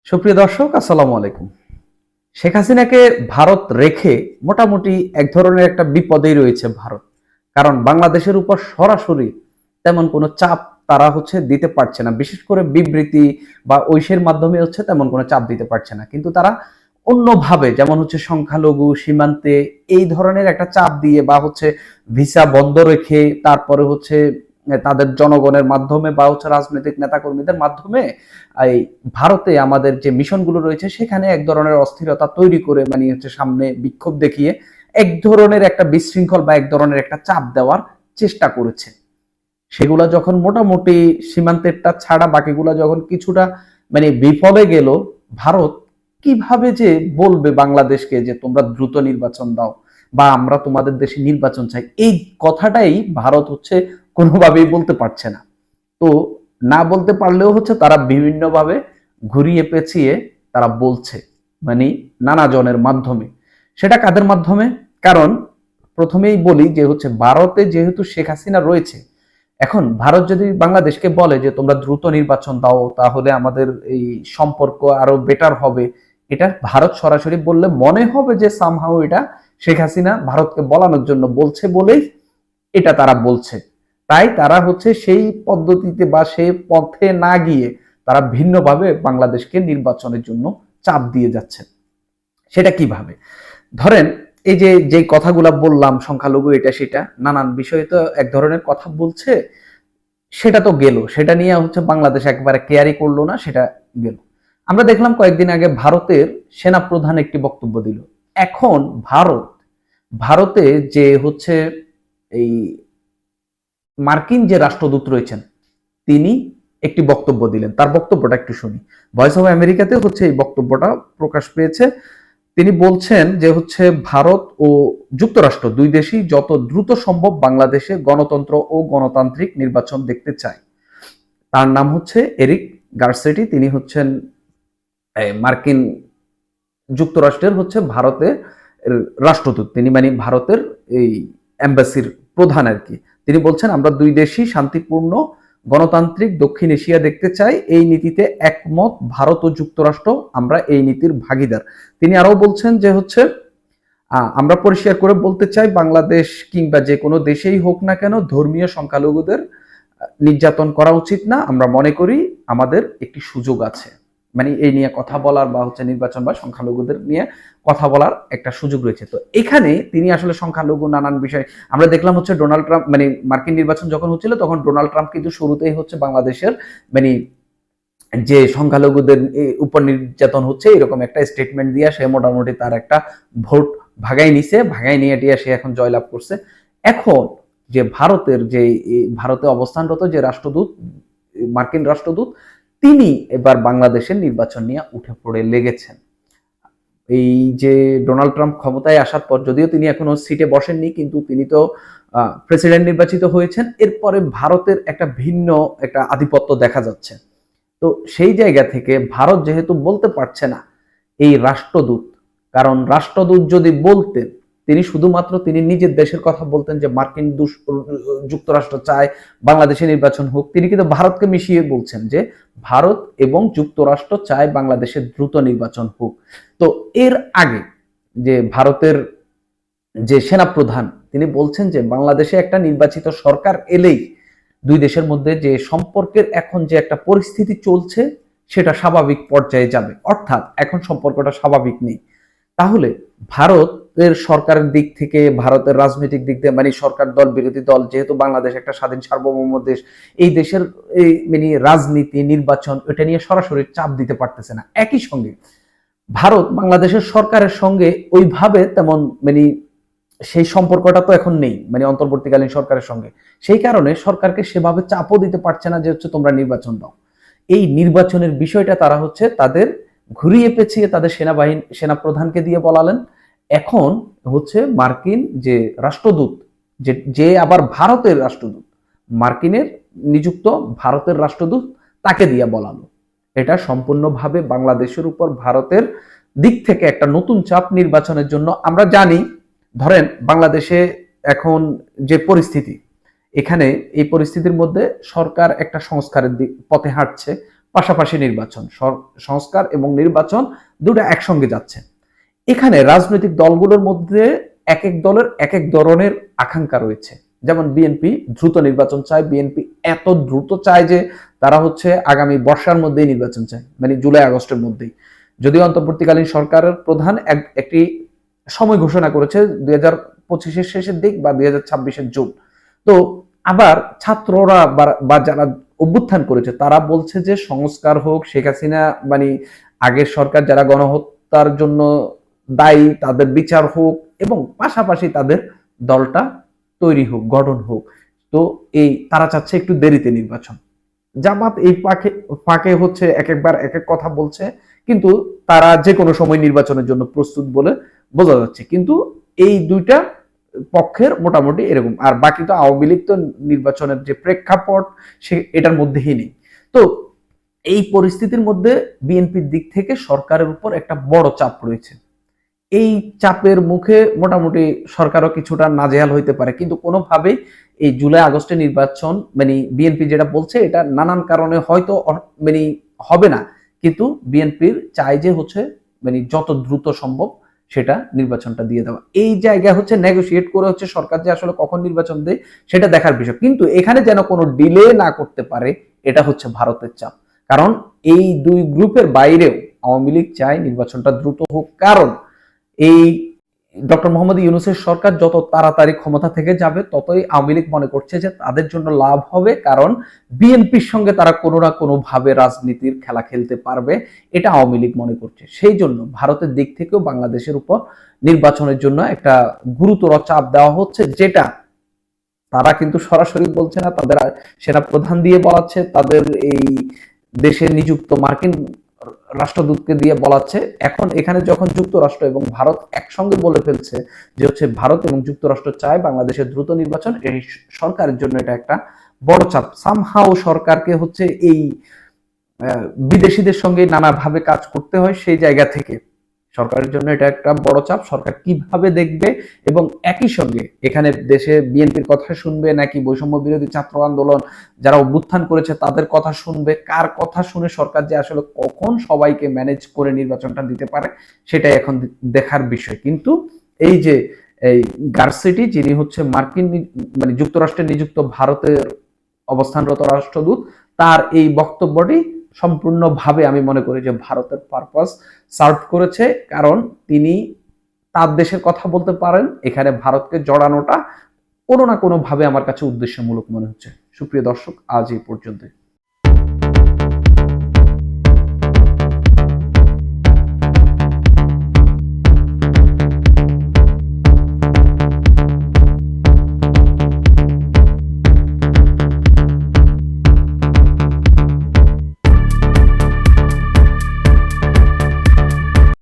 সুপ্রিয় দর্শক, আসসালামু আলাইকুম। শেখ হাসিনাকে ভারত রেখে মোটামুটি এক ধরনের একটা বিপদেই রয়েছে ভারত। কারণ বাংলাদেশের উপর সরাসরি তেমন কোনো চাপ তারা দিতে পারছে না। বিশেষ করে বিবৃতি বা ঐশের মাধ্যমে তেমন কোনো চাপ দিতে পারছে না। কিন্তু তারা অন্যভাবে, যেমন সংখ্যালঘু সীমান্তে এই ধরনের একটা চাপ দিয়ে বা ভিসা বন্ধ রেখে তারপরে তাদের জনগণের মাধ্যমে বা রাজনৈতিক নেতাকর্মীদের মাধ্যমে এই ভারতে আমাদের যে মিশনগুলো রয়েছে সেখানে এক ধরনের অস্থিরতা তৈরি করে সামনে বিক্ষোভ দেখিয়ে এক ধরনের একটা বিশৃঙ্খল বা এক ধরনের একটা চাপ দেওয়ার চেষ্টা করেছে। সেগুলা যখন মোটামুটি সীমান্তেরটা ছাড়া বাকিগুলা যখন কিছুটা বিফলে গেল, ভারত কিভাবে যে বলবে বাংলাদেশকে যে তোমরা দ্রুত নির্বাচন দাও বা আমরা তোমাদের দেশে নির্বাচন চাই, এই কথাটাই ভারত কোনোভাবেই বলতে পারছে না। তো না বলতে পারলেও তারা বিভিন্নভাবে ঘুরিয়ে পেঁচিয়ে তারা বলছে, নানা জনের মাধ্যমে। সেটা কাদের মাধ্যমে? কারণ প্রথমেই বলি যে ভারতে যেহেতু শেখ হাসিনা রয়েছে, এখন ভারত যদি বাংলাদেশকে বলে যে তোমরা দ্রুত নির্বাচন দাও তাহলে আমাদের এই সম্পর্ক আরো বেটার হবে, এটা ভারত সরাসরি বললে মনে হবে যে সামহাও এটা শেখ হাসিনা ভারতকে বলানোর জন্য বলছে বলেই এটা তারা বলছে। তাই তারা সেই পদ্ধতিতে বা সেই পথে না গিয়ে তারা ভিন্নভাবে বাংলাদেশকে নির্বাচনের জন্য চাপ দিয়ে যাচ্ছে। সেটা কিভাবে? ধরেন, এই যে যে কথাগুলা বললাম, সংখ্যালঘু এটা সেটা নানান বিষয়ে তো এক ধরনের কথা বলছে, সেটা তো গেল, সেটা নিয়ে বাংলাদেশ একবারে কেয়ারই করলো না, সেটা গেল। আমরা দেখলাম কয়েকদিন আগে ভারতের সেনা প্রধান একটি বক্তব্য দিল। এখন ভারতে যে এই মার্কিন যে রাষ্ট্রদূত রয়েছেন তিনি একটি বক্তব্য দিলেন। তার বক্তব্যটা একটু শুনি। ভয়েস অফ আমেরিকাতে এই বক্তব্যটা প্রকাশ পেয়েছে। তিনি বলছেন যে ভারত ও যুক্তরাষ্ট্র দুই দেশই যত দ্রুত সম্ভব বাংলাদেশে গণতন্ত্র ও গণতান্ত্রিক নির্বাচন দেখতে চায়। তার নাম এরিক গার্সেটি। তিনি মার্কিন যুক্তরাষ্ট্রের ভারতের রাষ্ট্রদূত। তিনি ভারতের এই এম্বাসির প্রধান আর কি। তিনি বলছেন আমরা দুই দেশই শান্তিপূর্ণ গণতান্ত্রিক দক্ষিণ এশিয়া দেখতে চাই। এই নীতিতে একমত ভারত ও যুক্তরাষ্ট্র, আমরা এই নীতির ভাগিদার। তিনি আরো বলছেন যে আমরা পরিষ্কার করে বলতে চাই বাংলাদেশ কিংবা যে কোনো দেশেই হোক না কেন ধর্মীয় সংখ্যালঘুদের নির্যাতন করা উচিত না। আমরা মনে করি আমাদের একটি সুযোগ আছে, এই নিয়ে কথা বলার বা নির্বাচন বা সংখ্যালঘুদের নিয়ে কথা বলার একটা সুযোগ রয়েছে। তো এখানে তিনি আসলে সংখ্যালঘু নানান বিষয় আমরা দেখলাম ডোনাল্ড ট্রাম্প মার্কিন নির্বাচন যখন হচ্ছিল তখন ডোনাল্ড ট্রাম্প কিন্তু শুরুতেই বাংলাদেশের যে সংখ্যালঘুদের উপর নির্যাতন হচ্ছে এরকম একটা স্টেটমেন্ট দিয়ে সে মোটামুটি তার একটা ভোট ভাগাই নিয়ে সে এখন জয়লাভ করছে। এখন যে ভারতের যে ভারতে অবস্থানরত যে রাষ্ট্রদূত, মার্কিন রাষ্ট্রদূত, তিনি এবার বাংলাদেশের নির্বাচন নিয়ে উঠে পড়ে লেগেছেন। এই যে ডোনাল্ড ট্রাম্প ক্ষমতায় আসার পর, যদিও তিনি এখনো সিটে বসেননি, কিন্তু তিনি তো প্রেসিডেন্ট নির্বাচিত হয়েছেন। এরপরে ভারতের একটা ভিন্ন একটা আধিপত্য দেখা যাচ্ছে। তো সেই জায়গা থেকে ভারত যেহেতু বলতে পারছে না এই রাষ্ট্রদূত, কারণ রাষ্ট্রদূত যদি বলতেন তিনি শুধুমাত্র তিনি নিজের দেশের কথা বলতেন যে মার্কিন যুক্তরাষ্ট্র চায় বাংলাদেশে নির্বাচন হোক, তিনি কিন্তু ভারতকে মিশিয়ে বলছেন যে ভারত এবং যুক্তরাষ্ট্র চায় বাংলাদেশে দ্রুত নির্বাচন হোক। তো এর আগে যে ভারতের যে সেনাপ্রধান তিনি বলছেন যে বাংলাদেশে একটা নির্বাচিত সরকার এলেই দুই দেশের মধ্যে যে সম্পর্কের এখন যে একটা পরিস্থিতি চলছে সেটা স্বাভাবিক পর্যায়ে যাবে, অর্থাৎ এখন সম্পর্কটা স্বাভাবিক নেই। তাহলে ভারতের সরকারের দিক থেকে, ভারতের রাজনৈতিক দিক থেকে সরকার দল বিরোধী দল, যেহেতু বাংলাদেশ একটা স্বাধীন সার্বভৌম দেশ, এই দেশের রাজনীতি নির্বাচন এটা নিয়ে সরাসরি চাপ দিতে পারতেছে না। একই সঙ্গে ভারত বাংলাদেশের সরকারের সঙ্গে ওইভাবে তেমন সেই সম্পর্কটা তো এখন নেই অন্তর্বর্তীকালীন সরকারের সঙ্গে। সেই কারণে সরকারকে সেভাবে চাপও দিতে পারছে না যে তোমরা নির্বাচন দাও। এই নির্বাচনের বিষয়টা তারা তাদের ঘুরিয়ে পেঁচিয়ে তাদের সেনাপ্রধানকে দিয়ে বলালেন। এখন মার্কিন যে রাষ্ট্রদূত, যে আবার ভারতের রাষ্ট্রদূত, মার্কিনের নিযুক্ত ভারতের রাষ্ট্রদূত, তাকে দিয়ে বলালো। এটা সম্পূর্ণভাবে বাংলাদেশের উপর ভারতের দিক থেকে একটা নতুন চাপ নির্বাচনের জন্য। আমরা জানি, ধরেন বাংলাদেশে এখন যে পরিস্থিতি, এখানে এই পরিস্থিতির মধ্যে সরকার একটা সংস্কারের পথে হাঁটছে, পাশাপাশি নির্বাচন, সংস্কার এবং নির্বাচন দুটো একসঙ্গে যাচ্ছে। এখানে রাজনৈতিক দলগুলোর মধ্যে এক এক দলের এক এক ধরনের আকাঙ্ক্ষা রয়েছে। যেমন বিএনপি দ্রুত নির্বাচন চায়, বিএনপি এত দ্রুত চায় যে তারা হচ্ছে আগামী বর্ষার মধ্যেই নির্বাচন চায়, মানে জুলাই আগস্টের মধ্যেই। যদিও অন্তর্বর্তীকালীন সরকারের প্রধান একটি সময় ঘোষণা করেছে 2025-এর শেষের দিক বা 2026-এর জুন। তো আবার ছাত্ররা বা যারা অভ্যুত্থান করেছে তারা বলছে যে সংস্কার হোক, শেখ হাসিনা মানে আগের সরকার যারা গণহত্যার জন্য দায়ী তাদের বিচার হোক, এবং পাশাপাশি তাদের দলটা তৈরি হোক, গঠন হোক। তো এই তারা চাচ্ছে একটু দেরিতে নির্বাচন। জামাত এই ফাঁকে হচ্ছে এক একবার এক এক কথা বলছে, কিন্তু তারা যে কোনো সময় নির্বাচনের জন্য প্রস্তুত বলে বোঝা যাচ্ছে। কিন্তু এই দুইটা পক্ষের মোটামুটি এরকম, আর বাকি তো আওয়ামী লীগ তো নির্বাচনের যে প্রেক্ষাপট সে এটার মধ্যেই নেই। তো এই পরিস্থিতির মধ্যে বিএনপির দিক থেকে সরকারের উপর একটা বড় চাপ রয়েছে। এই চাপের মুখে মোটামুটি সরকারও কিছুটা নাজেহাল হইতে পারে, কিন্তু কোনোভাবেই এই জুলাই আগস্টে নির্বাচন মানে বিএনপি যেটা বলছে এটা নানান কারণে হয়তো মানে হবে না, কিন্তু বিএনপির চাই যে হচ্ছে মানে যত দ্রুত সম্ভব সেটা নির্বাচনটা দিয়ে দেওয়া। এই জায়গায় হচ্ছে নেগোশিয়েট করে হচ্ছে সরকার যে আসলে কখন নির্বাচন দেয় সেটা দেখার বিষয়, কিন্তু এখানে যেন কোনো ডিলে না করতে পারে এটা হচ্ছে ভারতের চাপ। কারণ এই দুই গ্রুপের বাইরেও আওয়ামী লীগ চায় নির্বাচনটা দ্রুত হোক, কারণ এই ডক্টর মোহাম্মদ ইউনূসের সরকার যত তাড়াতাড়ি ক্ষমতা থেকে যাবে ততই আওয়ামী লীগ মনে করছে যে তাদের জন্য লাভ হবে, কারণ বিএনপির সঙ্গে তারা কোনো না কোনো ভাবে রাজনীতির খেলা খেলতে পারবে, এটা আওয়ামী লীগ মনে করছে। সেই জন্য ভারতের দিক থেকেও বাংলাদেশের উপর নির্বাচনের জন্য একটা গুরুতর চাপ দেওয়া হচ্ছে, যেটা তারা কিন্তু সরাসরি বলছে না, তাদের সেনা প্রধান দিয়ে বলাচ্ছে, তাদের এই দেশে নিযুক্ত মার্কিন রাষ্ট্রদূতকে দিয়ে বলাচ্ছে। এখন এখানে যখন যুক্তরাষ্ট্র এবং ভারত একসঙ্গে বলে ফেলছে যে হচ্ছে ভারত এবং যুক্তরাষ্ট্র চায় বাংলাদেশের দ্রুত নির্বাচন, এই সরকারের জন্য এটা একটা বড় চাপ। সামহাও সরকারকে হচ্ছে এই বিদেশিদের সঙ্গে নানাভাবে কাজ করতে হয়, সেই জায়গা থেকে সরকারের জন্য এটা একটা বড় চাপ। সরকার কিভাবে দেখবে এবং একই সঙ্গে এখানে দেশে বিএনপির কথা শুনবে নাকি বৈষম্য বিরোধী ছাত্র আন্দোলন যারা অভ্যুত্থান করেছে তাদের কথা শুনবে, কার কথা শুনে সরকার যে আসলে কখন সবাইকে ম্যানেজ করে নির্বাচনটা দিতে পারে সেটাই এখন দেখার বিষয়। কিন্তু এই যে এই গারসেটি যিনি হচ্ছে মার্কিন মানে যুক্তরাষ্ট্রে নিযুক্ত ভারতের অবস্থানরত রাষ্ট্রদূত, তার এই বক্তব্যটি সম্পূর্ণভাবে আমি মনে করি যে ভারতের পারপাস সার্ভ করেছে, কারণ তিনি তার দেশের কথা বলতে পারেন, এখানে ভারতকে জড়ানোটা কোনো না কোনো ভাবে আমার কাছে উদ্দেশ্যমূলক মনে হচ্ছে। সুপ্রিয় দর্শক, আজ এই পর্যন্ত।